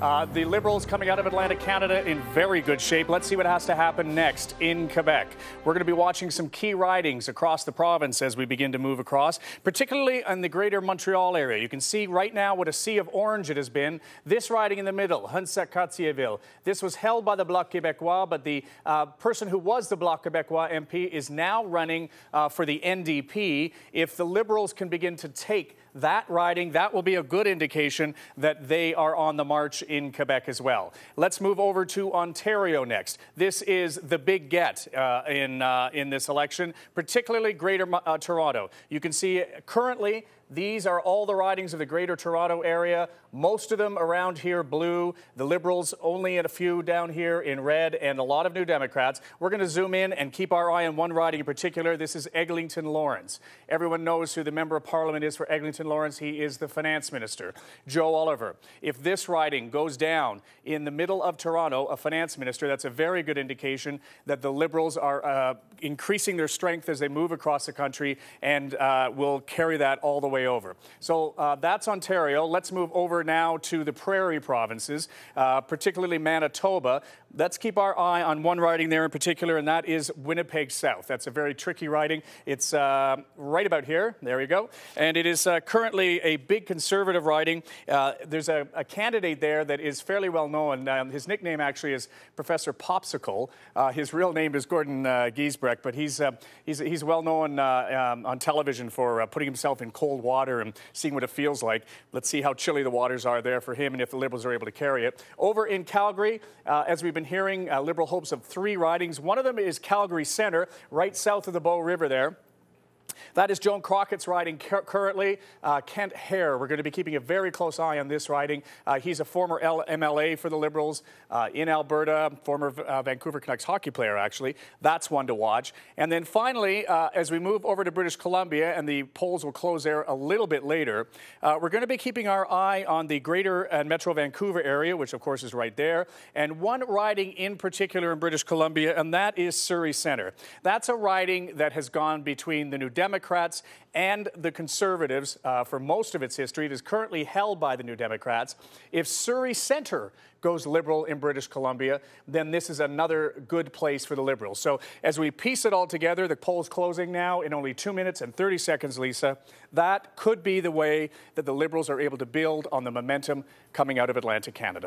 The Liberals coming out of Atlantic Canada in very good shape. Let's see what has to happen next in Quebec. We're going to be watching some key ridings across the province as we begin to move across, particularly in the greater Montreal area. You can see right now what a sea of orange it has been. This riding in the middle, Hunsac-Cartierville. This was held by the Bloc Québécois, but the person who was the Bloc Québécois MP is now running for the NDP. If the Liberals can begin to take that riding, that will be a good indication that they are on the march in Quebec as well. Let's move over to Ontario next. This is the big get in this election, particularly Greater Toronto. You can see currently these are all the ridings of the Greater Toronto area, most of them around here blue, the Liberals only a few down here in red, and a lot of New Democrats. We're going to zoom in and keep our eye on one riding in particular. This is Eglinton Lawrence. Everyone knows who the Member of Parliament is for Eglinton Lawrence. He is the Finance Minister, Joe Oliver. If this riding goes down in the middle of Toronto, a Finance Minister, that's a very good indication that the Liberals are increasing their strength as they move across the country and will carry that all the way over. So that's Ontario. Let's move over now to the prairie provinces, particularly Manitoba. Let's keep our eye on one riding there in particular, and that is Winnipeg South. That's a very tricky riding. It's right about here. There we go. And it is currently a big Conservative riding. There's a candidate there that is fairly well known. His nickname actually is Professor Popsicle. His real name is Gordon Giesbrecht, but he's well known on television for putting himself in cold water and seeing what it feels like. Let's see how chilly the waters are there for him and if the Liberals are able to carry it. Over in Calgary, as we've been hearing, Liberal hopes of 3 ridings. One of them is Calgary Centre, right south of the Bow River there. That is Joan Crockett's riding currently. Kent Hare, we're going to be keeping a very close eye on this riding. He's a former MLA for the Liberals in Alberta, former Vancouver Canucks hockey player, actually. That's one to watch. And then finally, as we move over to British Columbia, and the polls will close there a little bit later, we're going to be keeping our eye on the greater and Metro Vancouver area, which of course is right there, and one riding in particular in British Columbia, and that is Surrey Centre. That's a riding that has gone between the New Democrats and the Conservatives for most of its history. It is currently held by the New Democrats. If Surrey Centre goes Liberal in British Columbia, then this is another good place for the Liberals. So as we piece it all together, the poll's closing now in only 2 minutes and 30 seconds, Lisa. That could be the way that the Liberals are able to build on the momentum coming out of Atlantic Canada.